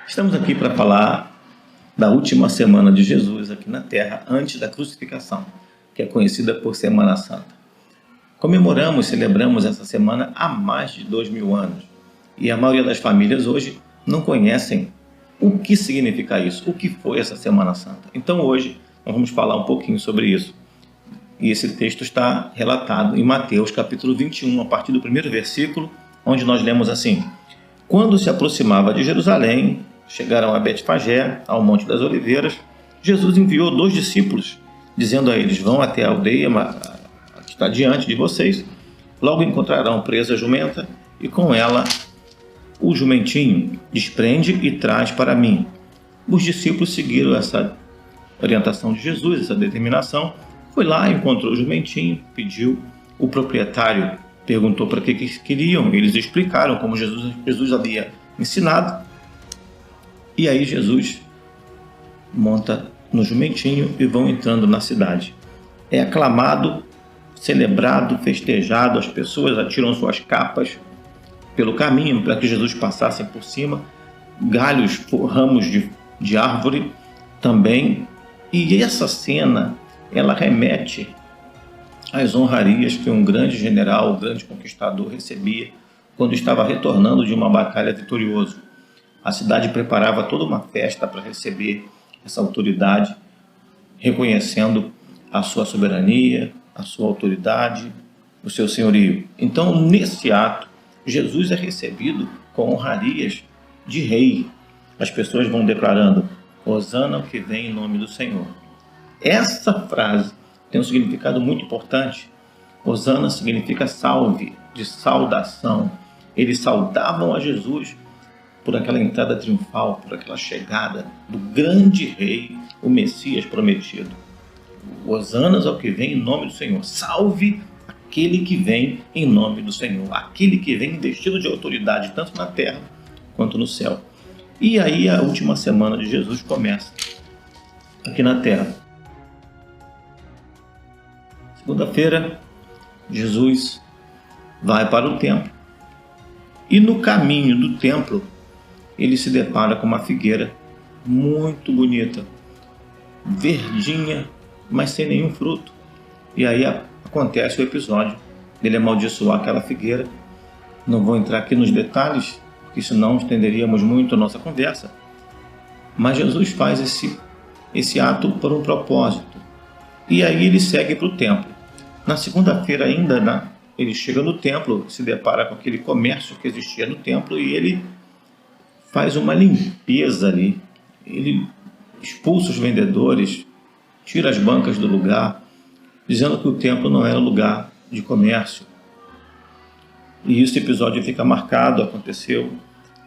Estamos aqui para falar da última semana de Jesus aqui na Terra, antes da crucificação, que é conhecida por Semana Santa. Comemoramos, celebramos essa semana há mais de 2000 anos, e a maioria das famílias hoje não conhecem o que significa isso, o que foi essa Semana Santa. Então hoje nós vamos falar um pouquinho sobre isso. E esse texto está relatado em Mateus capítulo 21, a partir do primeiro versículo, onde nós lemos assim: Quando se aproximava de Jerusalém, chegaram a Betfagé, ao Monte das Oliveiras, Jesus enviou 2 discípulos, dizendo a eles: Vão até a aldeia que está diante de vocês, logo encontrarão presa a jumenta, e com ela o jumentinho, desprende e traz para mim. Os discípulos seguiram essa orientação de Jesus, essa determinação. Foi lá, encontrou o jumentinho, pediu. O proprietário perguntou para que queriam. Eles explicaram como Jesus havia ensinado. E aí Jesus monta no jumentinho e vão entrando na cidade. É aclamado, celebrado, festejado. As pessoas atiram suas capas pelo caminho para que Jesus passasse por cima. Galhos, ramos de árvore também. E essa cena, ela remete às honrarias que um grande general, um grande conquistador recebia quando estava retornando de uma batalha vitorioso. A cidade preparava toda uma festa para receber essa autoridade, reconhecendo a sua soberania, a sua autoridade, o seu senhorio. Então, nesse ato, Jesus é recebido com honrarias de rei. As pessoas vão declarando: Hosana, o que vem em nome do Senhor. Essa frase tem um significado muito importante. Hosana significa salve, de saudação. Eles saudavam a Jesus por aquela entrada triunfal, por aquela chegada do grande rei, o Messias prometido. Hosanas ao que vem em nome do Senhor. Salve aquele que vem em nome do Senhor. Aquele que vem investido de autoridade, tanto na terra quanto no céu. E aí a última semana de Jesus começa aqui na terra. Segunda-feira, Jesus vai para o templo. E no caminho do templo, ele se depara com uma figueira muito bonita, verdinha, mas sem nenhum fruto. E aí acontece o episódio dele amaldiçoar aquela figueira. Não vou entrar aqui nos detalhes, porque senão estenderíamos muito a nossa conversa. Mas Jesus faz esse ato por um propósito. E aí ele segue para o templo. Na segunda-feira ainda, ele chega no templo, se depara com aquele comércio que existia no templo e ele faz uma limpeza ali. Ele expulsa os vendedores, tira as bancas do lugar, dizendo que o templo não era lugar de comércio. E esse episódio fica marcado, aconteceu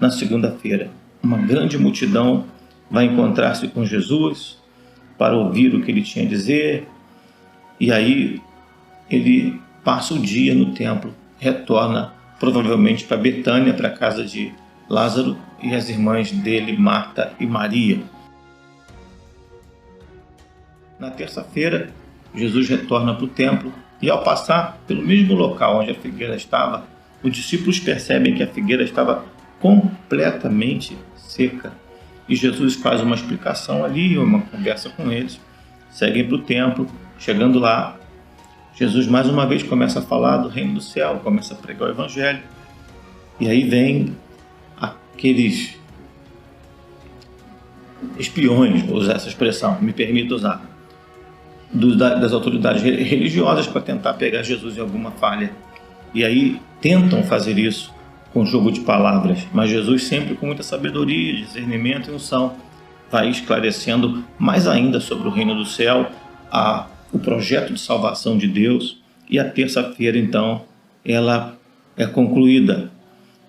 na segunda-feira. Uma grande multidão vai encontrar-se com Jesus para ouvir o que ele tinha a dizer. E aí ele passa o dia no templo, retorna provavelmente para Betânia, para a casa de Lázaro e as irmãs dele, Marta e Maria. Na terça-feira, Jesus retorna para o templo e, ao passar pelo mesmo local onde a figueira estava, os discípulos percebem que a figueira estava completamente seca. E Jesus faz uma explicação ali, uma conversa com eles, seguem para o templo. Chegando lá, Jesus mais uma vez começa a falar do reino do céu, começa a pregar o evangelho. E aí vem aqueles espiões, vou usar essa expressão, me permito usar, das autoridades religiosas para tentar pegar Jesus em alguma falha. E aí tentam fazer isso com jogo de palavras, mas Jesus, sempre com muita sabedoria, discernimento e unção, vai esclarecendo mais ainda sobre o reino do céu, o projeto de salvação de Deus. E a terça-feira, então, ela é concluída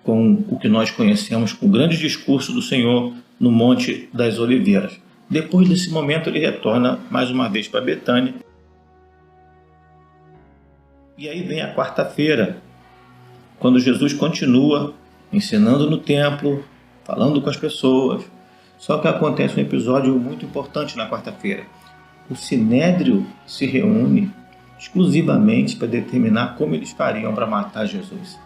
com o que nós conhecemos, com o grande discurso do Senhor no Monte das Oliveiras. Depois desse momento, ele retorna mais uma vez para Betânia. E aí vem a quarta-feira, quando Jesus continua ensinando no templo, falando com as pessoas. Só que acontece um episódio muito importante na quarta-feira. O Sinédrio se reúne exclusivamente para determinar como eles fariam para matar Jesus.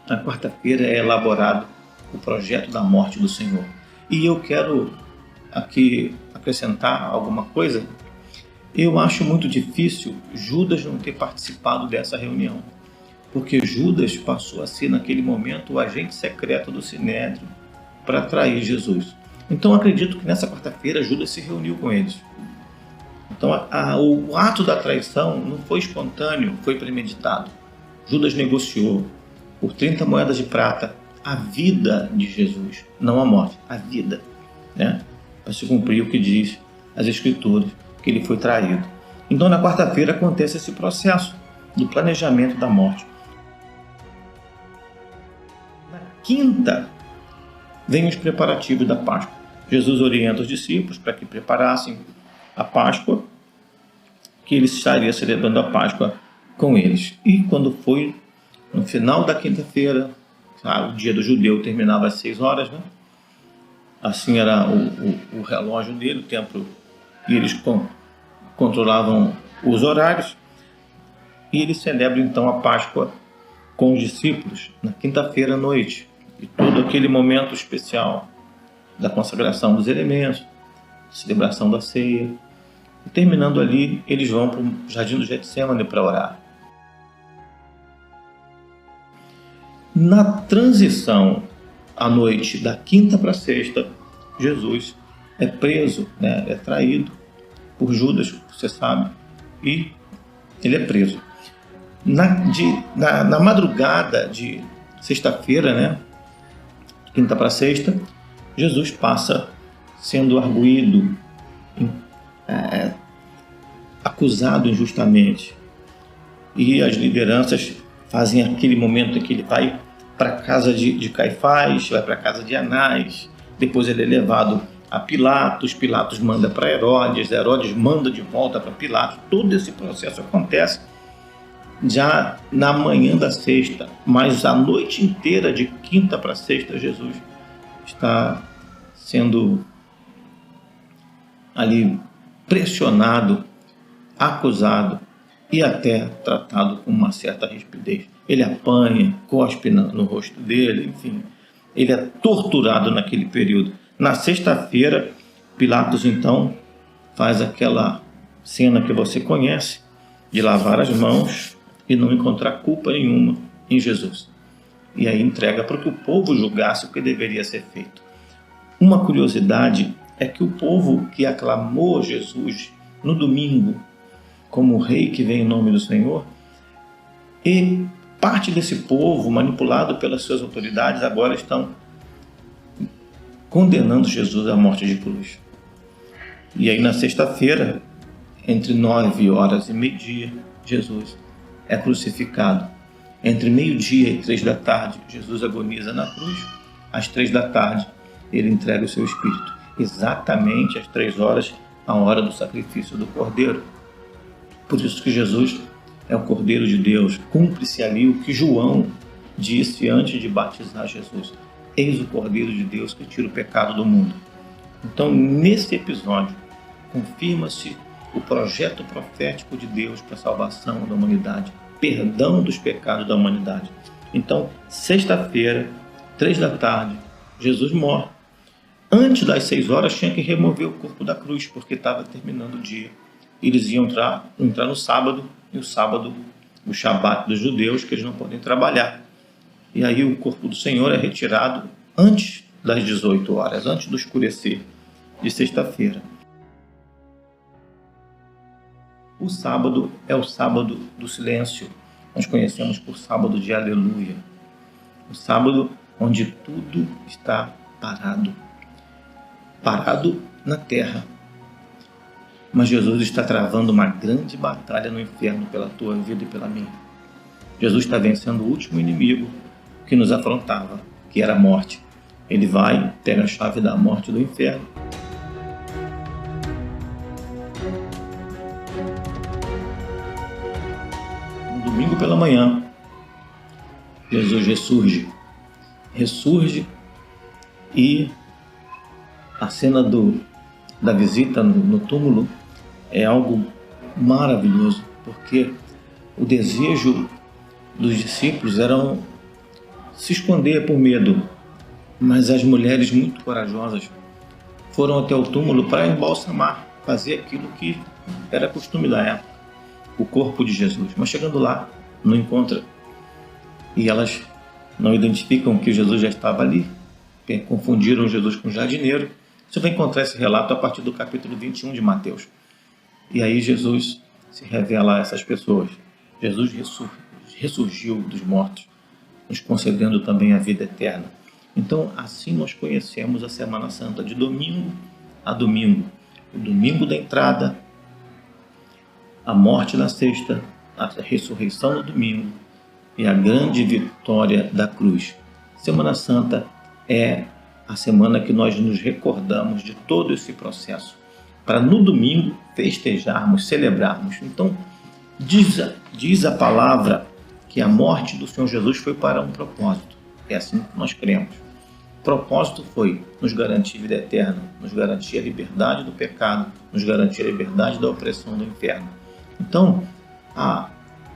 Na quarta-feira é elaborado o projeto da morte do Senhor. E eu quero aqui acrescentar alguma coisa. Eu acho muito difícil Judas não ter participado dessa reunião, porque Judas passou a ser, naquele momento, o agente secreto do Sinédrio para trair Jesus. Então, acredito que nessa quarta-feira Judas se reuniu com eles. Então, o ato da traição não foi espontâneo, foi premeditado. Judas negociou por 30 moedas de prata a vida de Jesus, não a morte, a vida, né? Para se cumprir o que diz as Escrituras, que ele foi traído. Então, na quarta-feira acontece esse processo do planejamento da morte. Na quinta, vem os preparativos da Páscoa. Jesus orienta os discípulos para que preparassem a Páscoa, que ele estaria celebrando a Páscoa com eles. E quando foi no final da quinta-feira, o dia do judeu terminava às 6 horas, né? Assim era o relógio dele, o tempo, e eles controlavam os horários. E ele celebra então a Páscoa com os discípulos na quinta-feira à noite. E todo aquele momento especial da consagração dos elementos, celebração da ceia. E terminando ali, eles vão para o Jardim do Getsemane para orar. Na transição à noite da quinta para a sexta, Jesus é preso, né? É traído por Judas, você sabe, e ele é preso. Na madrugada de sexta-feira, né? Quinta para sexta, Jesus passa sendo arguido, acusado injustamente. E as lideranças fazem aquele momento em que ele vai para a casa de Caifás, vai para a casa de Anás, depois ele é levado a Pilatos, Pilatos manda para Herodes, Herodes manda de volta para Pilatos. Todo esse processo acontece já na manhã da sexta, mas a noite inteira de quinta para sexta, Jesus está sendo ali pressionado, acusado e até tratado com uma certa rispidez. Ele apanha, cospe no rosto dele, enfim, ele é torturado naquele período. Na sexta-feira, Pilatos então faz aquela cena que você conhece, de lavar as mãos e não encontrar culpa nenhuma em Jesus. E aí entrega para que o povo julgasse o que deveria ser feito. Uma curiosidade é que o povo que aclamou Jesus no domingo como o rei que vem em nome do Senhor, e parte desse povo, manipulado pelas suas autoridades, agora estão condenando Jesus à morte de cruz. E aí na sexta-feira, entre 9 horas e meio-dia, Jesus é crucificado. Entre meio-dia e 3 da tarde, Jesus agoniza na cruz. Às 3 da tarde, ele entrega o seu espírito. Exatamente às 3 horas, a hora do sacrifício do Cordeiro. Por isso que Jesus é o Cordeiro de Deus. Cumpre-se ali o que João disse antes de batizar Jesus. Eis o Cordeiro de Deus que tira o pecado do mundo. Então, nesse episódio, confirma-se o projeto profético de Deus para a salvação da humanidade, perdão dos pecados da humanidade. Então, sexta-feira, 3 da tarde, Jesus morre. Antes das 6 horas, tinha que remover o corpo da cruz, porque estava terminando o dia. Eles iam entrar no sábado, e o sábado, o Shabat dos judeus, que eles não podem trabalhar. E aí o corpo do Senhor é retirado antes das 18 horas, antes do escurecer de sexta-feira. O sábado é o sábado do silêncio. Nós conhecemos por sábado de aleluia. O sábado onde tudo está parado. Parado na terra. Mas Jesus está travando uma grande batalha no inferno pela tua vida e pela minha. Jesus está vencendo o último inimigo que nos afrontava, que era a morte. Ele vai, pega a chave da morte do inferno. No domingo pela manhã, Jesus ressurge e a cena da visita no túmulo é algo maravilhoso, porque o desejo dos discípulos era se esconder por medo Mas as mulheres muito corajosas foram até o túmulo para embalsamar, fazer aquilo que era costume da época, o corpo de Jesus. Mas chegando lá, não encontra. E elas não identificam que Jesus já estava ali, confundiram Jesus com o jardineiro. Você vai encontrar esse relato a partir do capítulo 21 de Mateus. E aí Jesus se revela a essas pessoas. Jesus ressurgiu dos mortos, nos concedendo também a vida eterna. Então, assim nós conhecemos a Semana Santa, de domingo a domingo. O domingo da entrada, a morte na sexta, a ressurreição no domingo e a grande vitória da cruz. Semana Santa é a semana que nós nos recordamos de todo esse processo, para no domingo festejarmos, celebrarmos. Então, diz a palavra que a morte do Senhor Jesus foi para um propósito. É assim que nós cremos. O propósito foi nos garantir vida eterna, nos garantir a liberdade do pecado, nos garantir a liberdade da opressão do inferno. Então,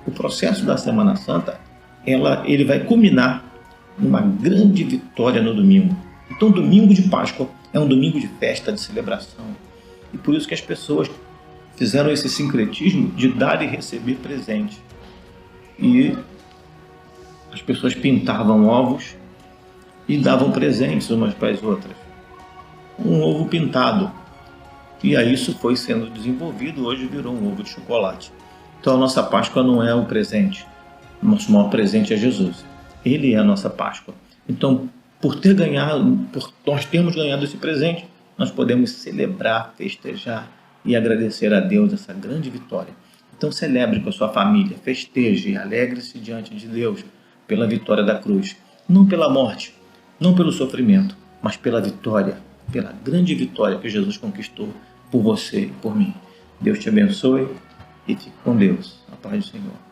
o processo da Semana Santa, ele vai culminar numa grande vitória no domingo. Então, domingo de Páscoa é um domingo de festa, de celebração. E por isso que as pessoas fizeram esse sincretismo de dar e receber presente. E as pessoas pintavam ovos e davam presentes umas para as outras. Um ovo pintado. E aí isso foi sendo desenvolvido, hoje virou um ovo de chocolate. Então a nossa Páscoa não é o presente. O nosso maior presente é Jesus. Ele é a nossa Páscoa. Então, por nós termos ganhado esse presente, nós podemos celebrar, festejar e agradecer a Deus essa grande vitória. Então celebre com a sua família, festeje, alegre-se diante de Deus pela vitória da cruz. Não pela morte, não pelo sofrimento, mas pela vitória, pela grande vitória que Jesus conquistou por você e por mim. Deus te abençoe e fique com Deus. A paz do Senhor.